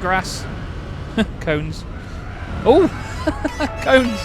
Grass. Cones. Oh! Cones!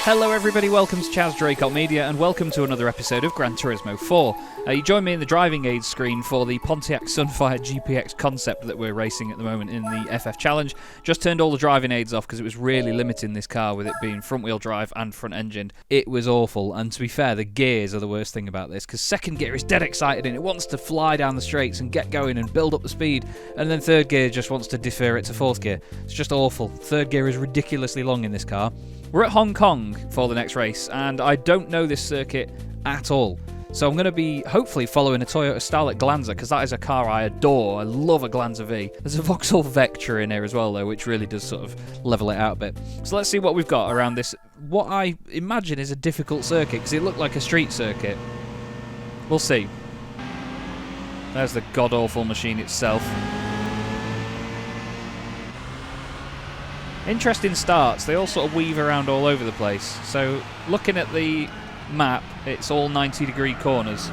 Hello everybody, welcome to Chaz Draycott Media and welcome to another episode of Gran Turismo 4. You join me in the driving aids screen for the Pontiac Sunfire GPX concept that we're racing at the moment in the FF Challenge. Just turned all the driving aids off because it was really limiting this car with it being front wheel drive and front engined. It was awful, and to be fair, the gears are the worst thing about this because second gear is dead excited and it wants to fly down the straights and get going and build up the speed, and then third gear just wants to defer it to fourth gear. It's just awful. Third gear is ridiculously long in this car. We're at Hong Kong for the next race, and I don't know this circuit at all. So I'm going to be hopefully following a Toyota Starlet Glanza, because that is a car I adore. I love a Glanza V. There's a Vauxhall Vectra in here as well, though, which really does sort of level it out a bit. So let's see what we've got around this, what I imagine is a difficult circuit, because it looked like a street circuit. We'll see. There's the god-awful machine itself. Interesting starts, they all sort of weave around all over the place. So looking at the map, it's all 90-degree corners.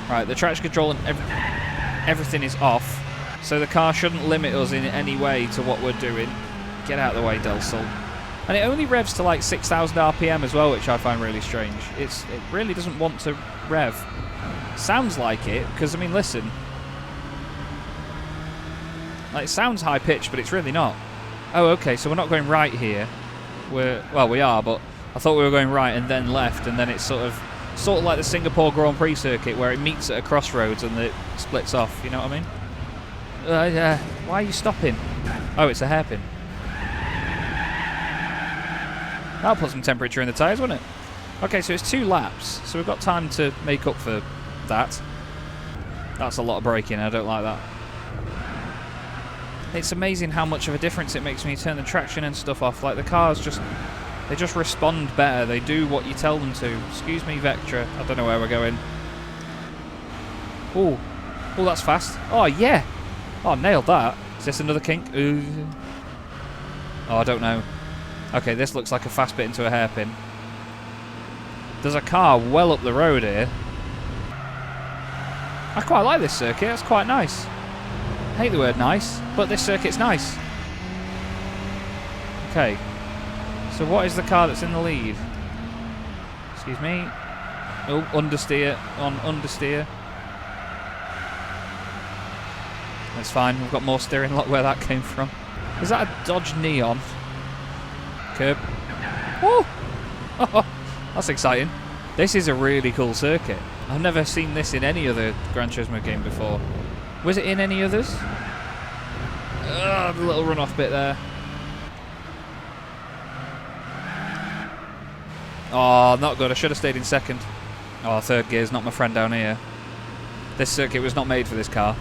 Right, the traction control and everything is off, so the car shouldn't limit us in any way to what we're doing. Get out of the way, Del Sol. And it only revs to like 6,000 RPM as well, which I find really strange. It really doesn't want to rev. Sounds like it, because I mean, listen. Like, it sounds high-pitched, but it's really not. Oh, okay, so we're not going right here. Well, we are, but I thought we were going right and then left, and then it's sort of like the Singapore Grand Prix circuit where it meets at a crossroads and it splits off, you know what I mean? Why are you stopping? Oh, it's a hairpin. That'll put some temperature in the tyres, won't it? Okay, so it's 2 laps, so we've got time to make up for that. That's a lot of braking, I don't like that. It's amazing how much of a difference it makes when you turn the traction and stuff off. Like, the cars they just respond better. They do what you tell them to. Excuse me, Vectra. I don't know where we're going. Oh, that's fast. Oh, yeah. Oh, nailed that. Is this another kink? Ooh. Oh, I don't know. Okay, this looks like a fast bit into a hairpin. There's a car well up the road here. I quite like this circuit. It's quite nice. I hate the word nice, but this circuit's nice. Okay. So what is the car that's in the lead? Excuse me. Oh, understeer. On understeer. That's fine. We've got more steering lock where that came from. Is that a Dodge Neon? Curb. Woo! Oh, that's exciting. This is a really cool circuit. I've never seen this in any other Gran Turismo game before. Was it in any others? The little run-off bit there. Oh, not good. I should have stayed in second. Oh, third gear's not my friend down here. This circuit was not made for this car.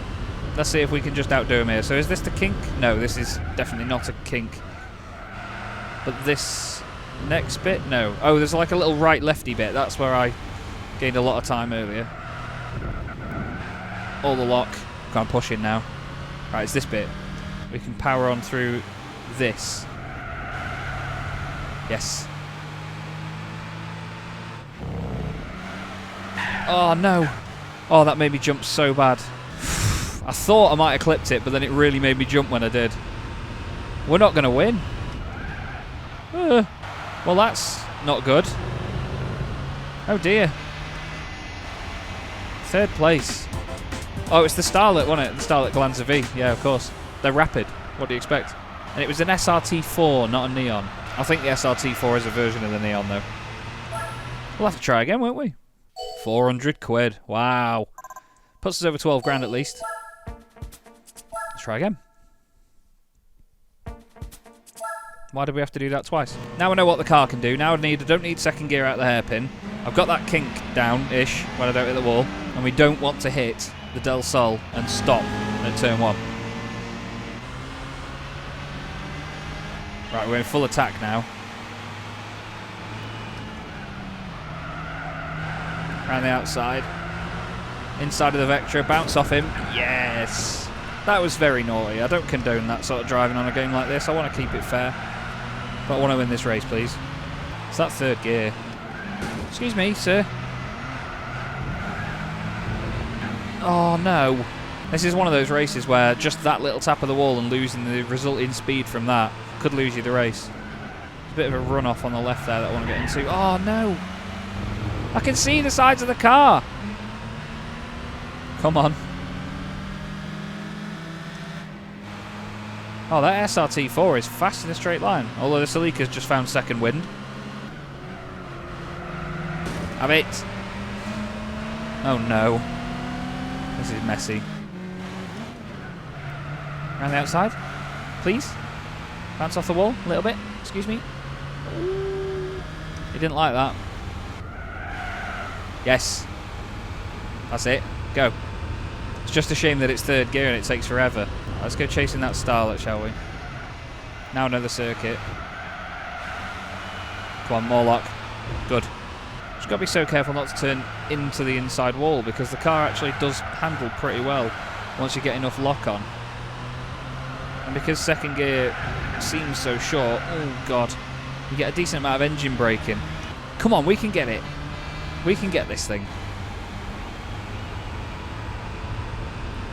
Let's see if we can just outdo him here. So is this the kink? No, this is definitely not a kink. But this next bit? No. Oh, there's like a little right-lefty bit. That's where I gained a lot of time earlier. All the lock. I'm pushing now. Right, it's this bit. We can power on through this. Yes. Oh, no. Oh, that made me jump so bad. I thought I might have clipped it, but then it really made me jump when I did. We're not going to win. Well, that's not good. Oh, dear. Third place. Oh, it's the Starlet, wasn't it? The Starlet Glanza V. Yeah, of course. They're rapid. What do you expect? And it was an SRT4, not a Neon. I think the SRT4 is a version of the Neon, though. We'll have to try again, won't we? 400 quid. Wow. Puts us over 12 grand at least. Let's try again. Why did we have to do that twice? Now I know what the car can do. Now I don't need second gear out of the hairpin. I've got that kink down-ish when I don't hit the wall. And we don't want to hit the Del Sol and stop at turn 1. Right, we're in full attack now. Around the outside. Inside of the Vectra, bounce off him. Yes! That was very naughty. I don't condone that sort of driving on a game like this. I want to keep it fair. But I want to win this race, please. It's that third gear. Excuse me, sir. Oh, no. This is one of those races where just that little tap of the wall and losing the resulting speed from that could lose you the race. A bit of a run-off on the left there that I want to get into. Oh, no. I can see the sides of the car. Come on. Oh, that SRT4 is fast in a straight line. Although the Celica's just found second wind. Have it. Oh, no. This is messy. Around the outside. Please. Bounce off the wall a little bit. Excuse me. He didn't like that. Yes. That's it. Go. It's just a shame that it's third gear and it takes forever. Let's go chasing that starlet, shall we? Now another circuit. Come on, more lock. Good. Just got to be so careful not to turn into the inside wall because the car actually does handle pretty well once you get enough lock on. And because second gear seems so short, oh god, you get a decent amount of engine braking. Come on, we can get it. We can get this thing.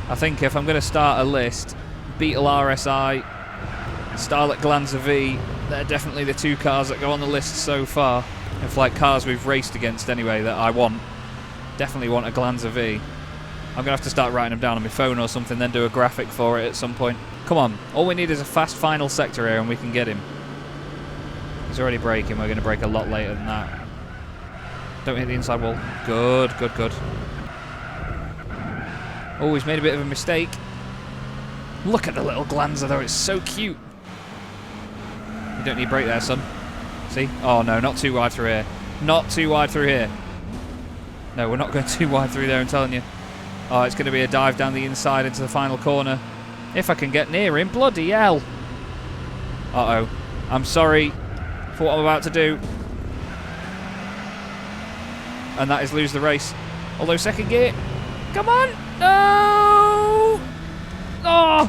I think if I'm going to start a list, Beetle RSI, Starlet Glanza V, they're definitely the two cars that go on the list so far. If like cars we've raced against anyway that I want. Definitely want a Glanza V. I'm going to have to start writing them down on my phone or something, then do a graphic for it at some point. Come on, all we need is a fast final sector here and we can get him. He's already braking, we're going to brake a lot later than that. Don't hit the inside wall. Good, good, good. Oh, he's made a bit of a mistake. Look at the little Glanza though, it's so cute. You don't need brake there, son. See? Oh no, not too wide through here. Not too wide through here. No, we're not going too wide through there, I'm telling you. Oh, it's going to be a dive down the inside into the final corner. If I can get near him, bloody hell. Uh-oh. I'm sorry for what I'm about to do. And that is lose the race. Although second gear. Come on! No! Oh!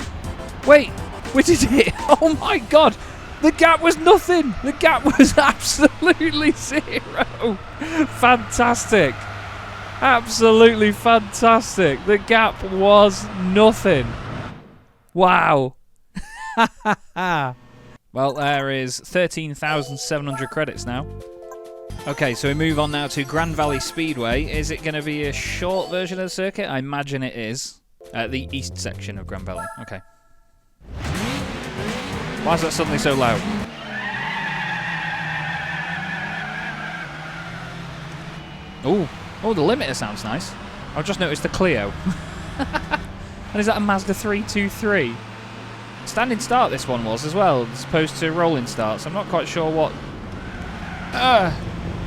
Wait! We did it! Oh my god! The gap was nothing! The gap was absolutely zero! Fantastic! Absolutely fantastic! The gap was nothing! Wow! Well, there is 13,700 credits now. Okay, so we move on now to Grand Valley Speedway. Is it going to be a short version of the circuit? I imagine it is. The east section of Grand Valley. Okay. Why is that suddenly so loud? Oh, the limiter sounds nice. I've just noticed the Clio. And is that a Mazda 323? Standing start this one was as well, as opposed to rolling start, so I'm not quite sure what...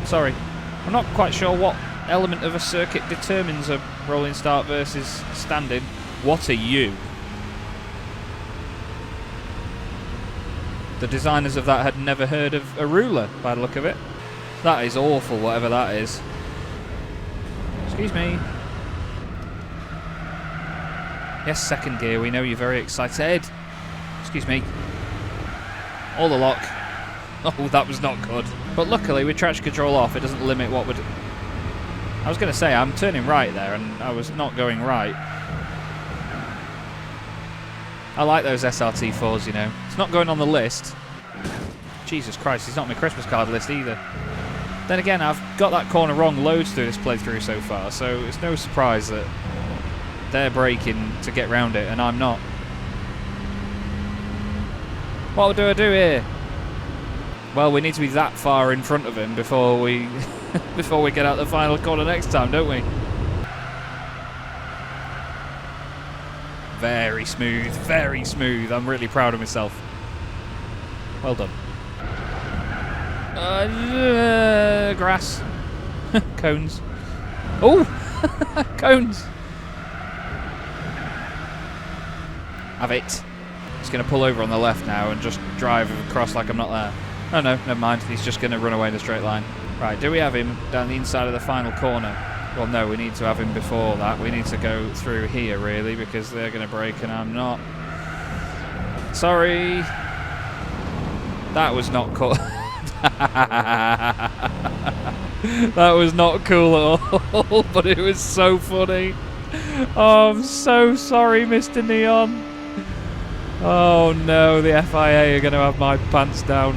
Sorry. I'm not quite sure what element of a circuit determines a rolling start versus standing. What are you? The designers of that had never heard of a ruler, by the look of it. That is awful, whatever that is. Excuse me. Yes, second gear, we know you're very excited. Excuse me. All the lock. Oh, that was not good. But luckily, with traction control off, it doesn't limit what would... I was going to say, I'm turning right there, and I was not going right. I like those SRT4s, you know. It's not going on the list. Jesus Christ, it's not on my Christmas card list either. Then again, I've got that corner wrong loads through this playthrough so far, so it's no surprise that they're braking to get round it, and I'm not. What do I do here? Well, we need to be that far in front of him before we before we get out the final corner next time, don't we? Very smooth, very smooth. I'm really proud of myself. Well done. Grass. Cones. Oh! Cones! Have it. He's going to pull over on the left now and just drive across like I'm not there. Oh no, never mind. He's just going to run away in a straight line. Right, do we have him down the inside of the final corner? Well, no, we need to have him before that. We need to go through here, really, because they're going to brake and I'm not. Sorry. That was not cool. That was not cool at all, but it was so funny. Oh, I'm so sorry, Mr. Neon. Oh no, the FIA are going to have my pants down.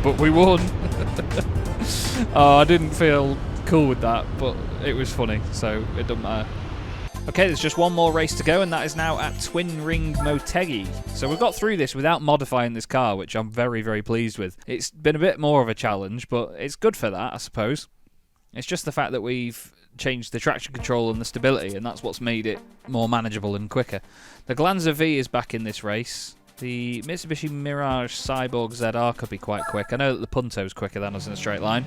But we won. Oh, I didn't feel cool with that, but it was funny, so it doesn't matter. Okay, there's just one more race to go, and that is now at Twin Ring Motegi. So we've got through this without modifying this car, which I'm very, very pleased with. It's been a bit more of a challenge, but it's good for that, I suppose. It's just the fact that we've changed the traction control and the stability, and that's what's made it more manageable and quicker. The Glanza V is back in this race. The Mitsubishi Mirage Cyborg ZR could be quite quick. I know that the Punto's quicker than us in a straight line.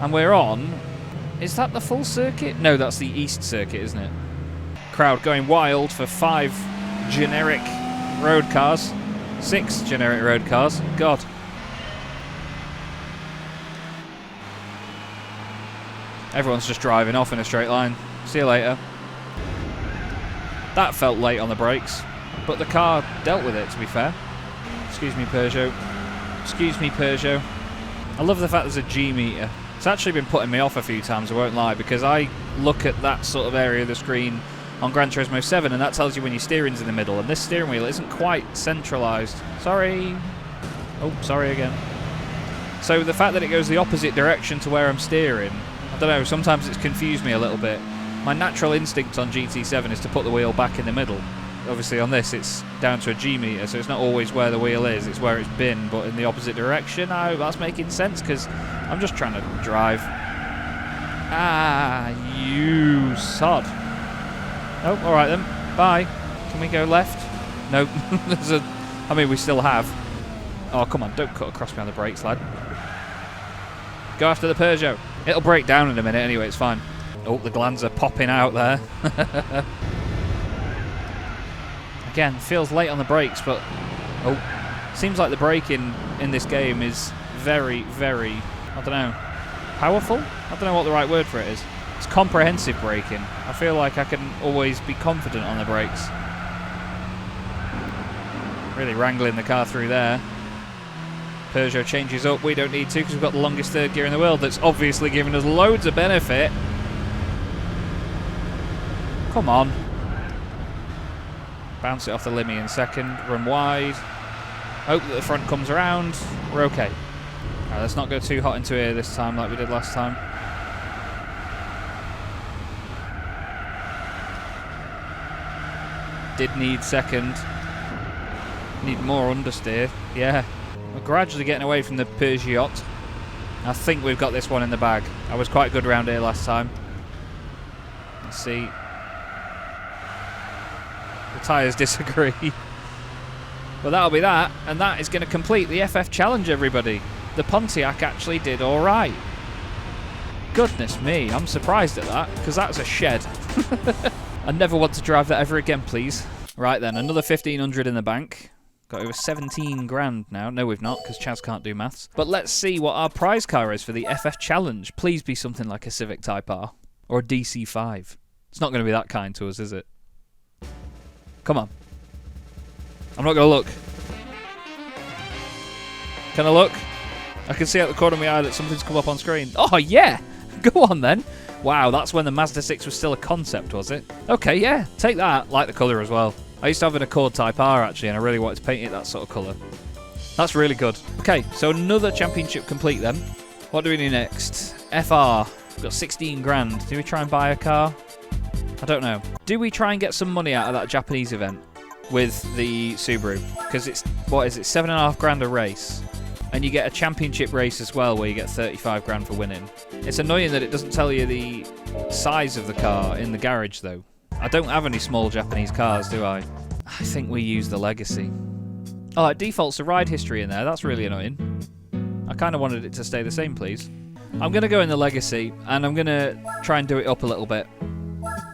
And we're on... Is that the full circuit? No, that's the East circuit, isn't it? Crowd going wild for 5 generic road cars. 6 generic road cars. God. Everyone's just driving off in a straight line. See you later. That felt late on the brakes, but the car dealt with it, to be fair. Excuse me, Peugeot. Excuse me, Peugeot. I love the fact there's a G meter. It's actually been putting me off a few times, I won't lie, because I look at that sort of area of the screen on Gran Turismo 7, and that tells you when your steering's in the middle, and this steering wheel isn't quite centralised. Sorry. Oh, sorry again. So the fact that it goes the opposite direction to where I'm steering, I don't know, sometimes it's confused me a little bit. My natural instinct on GT7 is to put the wheel back in the middle. Obviously on this it's down to a G meter, so it's not always where the wheel is, it's where it's been, but in the opposite direction. Oh, that's making sense, because I'm just trying to drive. Ah, you sod. Oh, alright then, bye. Can we go left? No, there's a... I mean, we still have. Oh, come on, don't cut across me on the brakes, lad. Go after the Peugeot. It'll break down in a minute anyway, it's fine. Oh, the glands are popping out there. Again, feels late on the brakes, but oh, seems like the braking in this game is very, very, I don't know, powerful? I don't know what the right word for it is. It's comprehensive braking. I feel like I can always be confident on the brakes. Really wrangling the car through there. Peugeot changes up. We don't need to because we've got the longest third gear in the world that's obviously giving us loads of benefit. Come on. Bounce it off the Limmy in second. Run wide. Hope that the front comes around. We're okay. Right, let's not go too hot into here this time like we did last time. Did need second. Need more understeer. Yeah. We're gradually getting away from the Peugeot. I think we've got this one in the bag. I was quite good around here last time. Let's see. The tyres disagree. But that'll be that, and that is going to complete the FF Challenge, everybody. The Pontiac actually did alright. Goodness me, I'm surprised at that, because that's a shed. I never want to drive that ever again, please. Right then, another 1,500 in the bank. Got over 17 grand now. No, we've not, because Chaz can't do maths. But let's see what our prize car is for the FF Challenge. Please be something like a Civic Type R. Or a DC5. It's not going to be that kind to us, is it? Come on. I'm not going to look. Can I look? I can see out the corner of my eye that something's come up on screen. Oh, yeah! Go on, then. Wow, that's when the Mazda 6 was still a concept, was it? Okay, yeah. Take that. Like the colour as well. I used to have an Accord Type R, actually, and I really wanted to paint it that sort of colour. That's really good. Okay, so another championship complete, then. What do we do next? FR. We've got 16 grand. Do we try and buy a car? I don't know. Do we try and get some money out of that Japanese event with the Subaru? Because it's, what is it, 7.5 grand a race. And you get a championship race as well where you get 35 grand for winning. It's annoying that it doesn't tell you the size of the car in the garage, though. I don't have any small Japanese cars, do I? I think we use the Legacy. Oh, it defaults to ride history in there. That's really annoying. I kind of wanted it to stay the same, please. I'm going to go in the Legacy, and I'm going to try and do it up a little bit.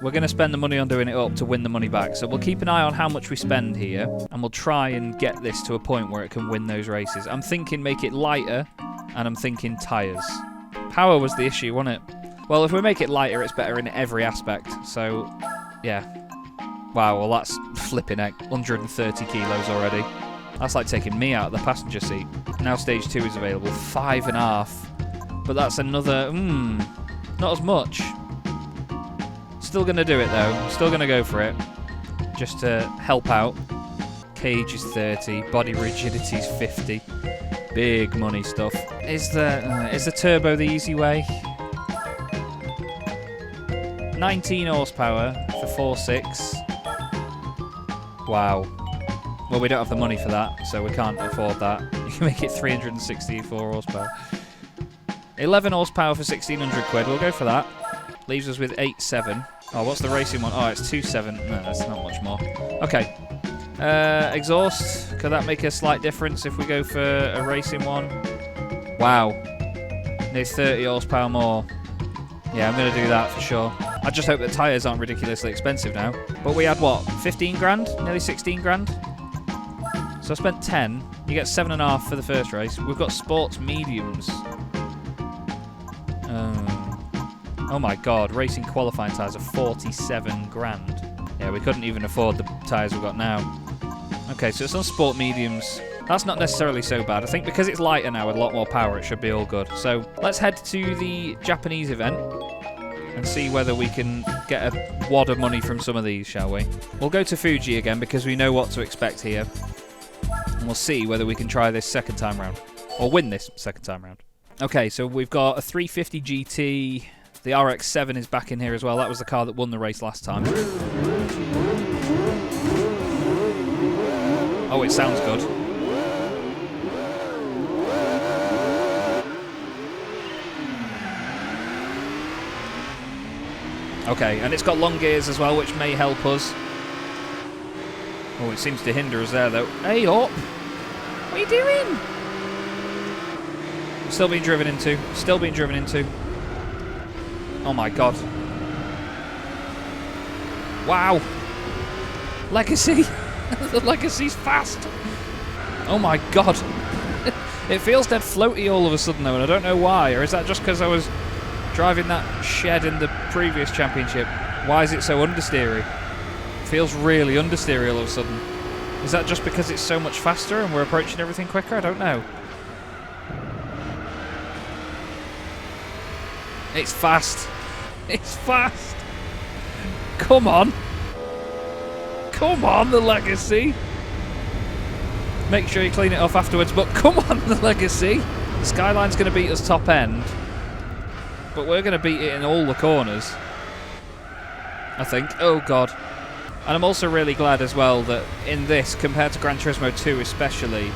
We're going to spend the money on doing it up to win the money back. So we'll keep an eye on how much we spend here, and we'll try and get this to a point where it can win those races. I'm thinking make it lighter, and I'm thinking tyres. Power was the issue, wasn't it? Well, if we make it lighter, it's better in every aspect. So, yeah. Wow, well that's flipping heck. 130 kilos already. That's like taking me out of the passenger seat. Now stage 2 is available. 5.5. But that's another... Not as much. Still going to do it, though. Still going to go for it. Just to help out. Cage is 30. Body rigidity is 50. Big money stuff. Is the turbo the easy way? 19 horsepower for 4.6. Wow. Well, we don't have the money for that, so we can't afford that. You can make it 364 horsepower. 11 horsepower for 1,600 quid. We'll go for that. Leaves us with 8.7. Oh, what's the racing one? Oh, it's 2.7. No, that's not much more. Okay. Exhaust. Could that make a slight difference if we go for a racing one? Wow. Needs 30 horsepower more. Yeah, I'm going to do that for sure. I just hope that tyres aren't ridiculously expensive now. But we had, what, 15 grand? Nearly 16 grand? So I spent 10. You get 7.5 for the first race. We've got sports mediums. Oh my god, racing qualifying tyres are 47 grand. Yeah, we couldn't even afford the tyres we've got now. Okay, so it's on sport mediums. That's not necessarily so bad. I think because it's lighter now with a lot more power, it should be all good. So let's head to the Japanese event and see whether we can get a wad of money from some of these, shall we? We'll go to Fuji again because we know what to expect here. And we'll see whether we can try this second time round. Or win this second time round. Okay, so we've got a 350 GT. The RX-7 is back in here as well. That was the car that won the race last time. Oh, it sounds good. Okay, and it's got long gears as well, which may help us. Oh, it seems to hinder us there, though. Hey, up! What are you doing? Still being driven into. Still being driven into. Oh my god. Wow. Legacy. The Legacy's fast. Oh my god. It feels dead floaty all of a sudden though, and I don't know why. Or is that just because I was driving that shed in the previous championship? Why is it so understeery? It feels really understeery all of a sudden. Is that just because it's so much faster and we're approaching everything quicker? I don't know. It's fast. It's fast. Come on. Come on, the Legacy. Make sure you clean it off afterwards, but come on, the Legacy. The Skyline's going to beat us top end, but we're going to beat it in all the corners, I think. Oh, God. And I'm also really glad as well that in this, compared to Gran Turismo 2 especially,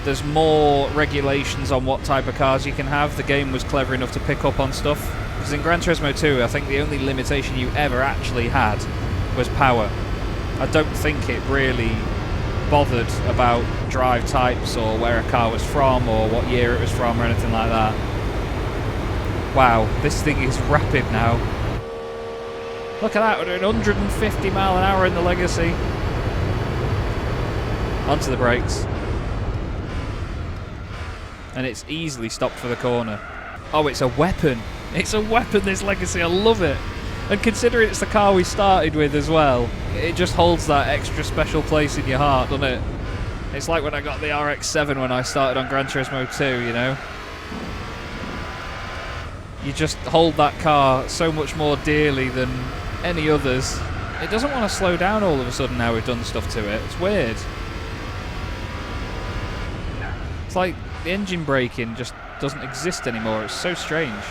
there's more regulations on what type of cars you can have. The game was clever enough to pick up on stuff. Because in Gran Turismo 2, I think the only limitation you ever actually had was power. I don't think it really bothered about drive types or where a car was from or what year it was from or anything like that. Wow, this thing is rapid now. Look at that, we're doing 150 mile an hour in the Legacy. Onto the brakes. And it's easily stopped for the corner. Oh, it's a weapon. It's a weapon, this Legacy. I love it. And considering it's the car we started with as well, it just holds that extra special place in your heart, doesn't it? It's like when I got the RX-7 when I started on Gran Turismo 2, you know? You just hold that car so much more dearly than any others. It doesn't want to slow down all of a sudden now we've done stuff to it. It's weird. It's like the engine braking just doesn't exist anymore. It's so strange.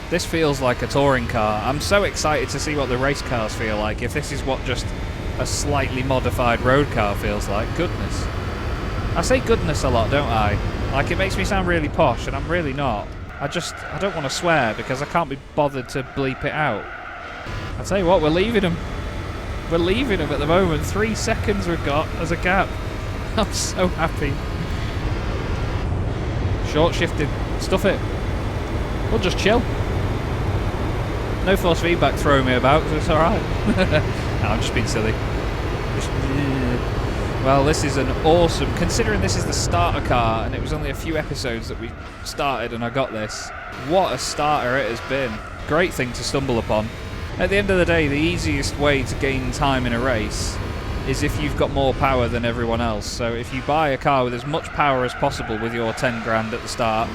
This feels like a touring car. I'm so excited to see what the race cars feel like, if this is what just a slightly modified road car feels like. Goodness. I say goodness a lot, don't I? Like, it makes me sound really posh, and I'm really not. I don't want to swear because I can't be bothered to bleep it out. I'll tell you what, we're leaving them. We're leaving them at the moment. 3 seconds we've got as a gap. I'm so happy. Short shifted. Stuff it. We'll just chill. No force feedback throwing me about, so it's alright. No, I'm just being silly. Well, this is an awesome... Considering this is the starter car, and it was only a few episodes that we started and I got this. What a starter it has been. Great thing to stumble upon. At the end of the day, the easiest way to gain time in a race is if you've got more power than everyone else. So if you buy a car with as much power as possible with your 10 grand at the start,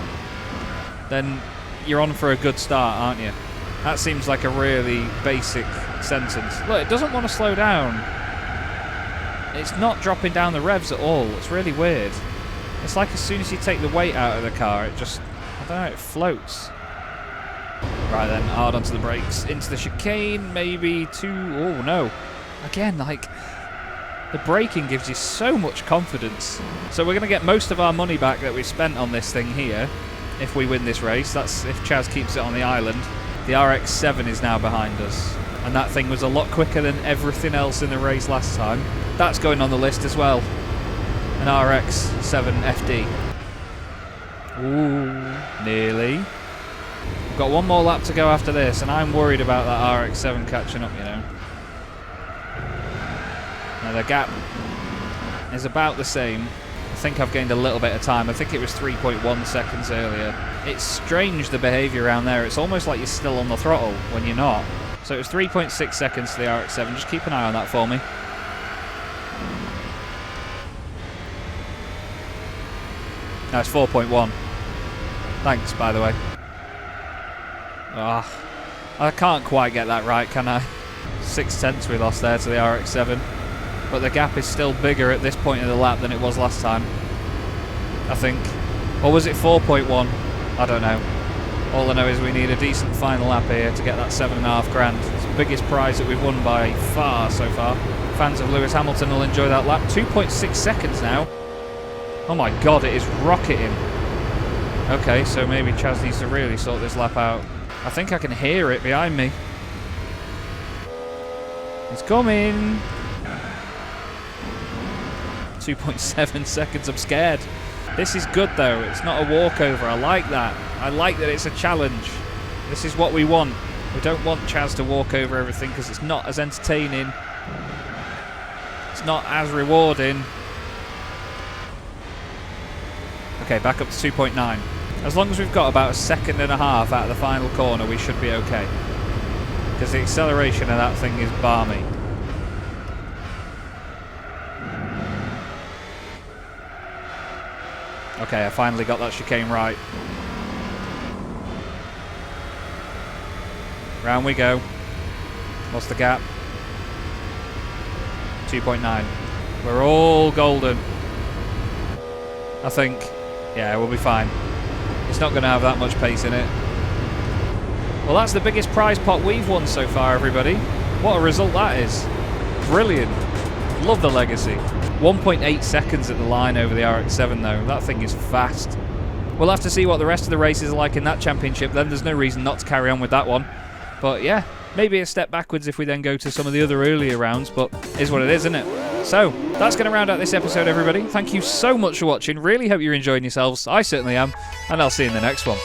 then you're on for a good start, aren't you? That seems like a really basic sentence. Look, it doesn't want to slow down. It's not dropping down the revs at all. It's really weird. It's like as soon as you take the weight out of the car, it just, I don't know, it floats. Right then, hard onto the brakes, into the chicane, maybe two, oh no. Again, like, the braking gives you so much confidence. So we're going to get most of our money back that we spent on this thing here, if we win this race. That's if Chaz keeps it on the island. The RX-7 is now behind us, and that thing was a lot quicker than everything else in the race last time. That's going on the list as well. An RX-7 FD. Ooh, nearly. We've got one more lap to go after this, and I'm worried about that RX-7 catching up, you know. Now the gap is about the same. I think I've gained a little bit of time. I think it was 3.1 seconds earlier. It's strange, the behaviour around there. It's almost like you're still on the throttle when you're not. So it was 3.6 seconds to the RX-7. Just keep an eye on that for me. No, it's 4.1. Thanks, by the way. Ah, I can't quite get that right, can I? 0.6 we lost there to the RX-7. But the gap is still bigger at this point of the lap than it was last time, I think. Or was it 4.1? I don't know. All I know is we need a decent final lap here to get that $7.5 grand. It's the biggest prize that we've won by far so far. Fans of Lewis Hamilton will enjoy that lap. 2.6 seconds now. Oh my god, it is rocketing. Okay, so maybe Chaz needs to really sort this lap out. I think I can hear it behind me. It's coming. 2.7 seconds, I'm scared. This is good though, it's not a walkover, I like that. I like that it's a challenge. This is what we want. We don't want Chaz to walk over everything because it's not as entertaining. It's not as rewarding. Okay, back up to 2.9. As long as we've got about 1.5 seconds out of the final corner, we should be okay. Because the acceleration of that thing is balmy. Okay, I finally got that chicane right. Round we go. What's the gap? 2.9. We're all golden. I think. Yeah, we'll be fine. It's not going to have that much pace in it. Well, that's the biggest prize pot we've won so far, everybody. What a result that is. Brilliant. Love the legacy. 1.8 seconds at the line over the RX-7 though. That thing is fast. We'll have to see what the rest of the races are like in that championship then. There's no reason not to carry on with that one. But yeah, maybe a step backwards if we then go to some of the other earlier rounds, but is what it is, isn't it? So, that's going to round out this episode, everybody. Thank you so much for watching. Really hope you're enjoying yourselves. I certainly am. And I'll see you in the next one.